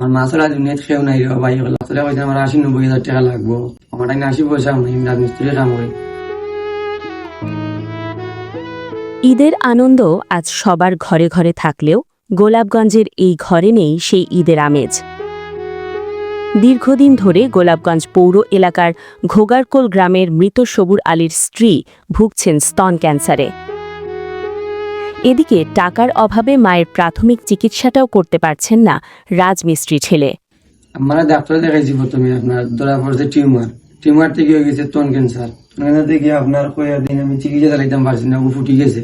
আমার মাছরা দুনিয়াত খেয়েও নাই রে ভাই হল আসলে কইছে আমার ৮০-৯০ হাজার টাকা লাগবো। আমার টাইম ৮০ পয়সা নাই, আমি রাজমিস্ত্রি কাম করি। ঈদের আনন্দ আজ সবার ঘরে ঘরে থাকলেও গোলাপগঞ্জের এই ঘরে নেই সেই ঈদের আমেজ। দীর্ঘদিন ধরে গোলাপগঞ্জ পৌর এলাকার ঘোগারকোল গ্রামের মৃত সবুর আলীর স্ত্রী ভুগছেন স্তন ক্যান্সারে। এদিকে টাকার অভাবে মায়ের প্রাথমিক চিকিৎসাটাও করতে পারছেন না রাজমিস্ত্রি ছেলে। আমরা ডাক্তার দেখাইছি প্রথমে, আপনার ধরা পড়ছে টিউমার থেকে হয়ে গেছে স্তন ক্যান্সার। ক্যান্সার থেকে আপনার কয়েক দিন আমি চিকিৎসা চালাইতাম পারছি না, ও ফুটি গেছে।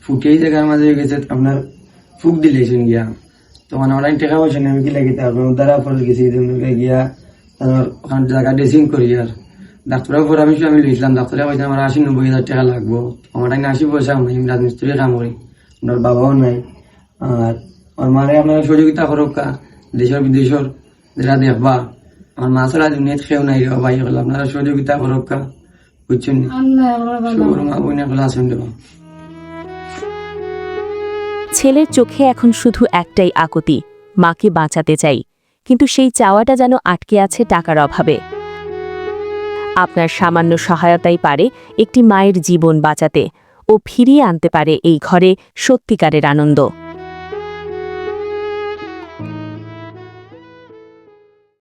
ফুটেই জায়গার মাঝে হয়ে গেছে আপনার ফুক দিলেছেন গিয়া। তখন আমার টাকা পয়সা নেই, আমি কি লাগিতে আপনার দ্বারা পড়ে গেছি গিয়া ওখানে জায়গা ড্রেসিং করি। আর ডাক্তারের পরামর্শ আমি লইছিলাম, ডাক্তারে কইছে আমার ৮০-৯০ হাজার টাকা লাগবো। আমার টাইম ৮০ পয়সা নাই, আমি রাজমিস্ত্রি কাম করি, আপনার বাবাও নাই। আর আমার মারে আপনার সহযোগিতা করুক, দেশের বিদেশের যারা দেখবা। আমার মাছরা দুনিয়াত খেয়েও নাই রে ভাই হল আপনারা সহযোগিতা করুক, বুঝছেন? মা বোন এগুলো আসুন দেবা। ছেলের চোখে এখন শুধু একটাই আকুতি, মাকে বাঁচাতে চাই, কিন্তু সেই চাওয়াটা যেন আটকে আছে টাকার অভাবে। আপনার সামান্য সহায়তাই পারে একটি মায়ের জীবন বাঁচাতে ও ফিরিয়ে আনতে পারে এই ঘরে সত্যিকারের আনন্দ।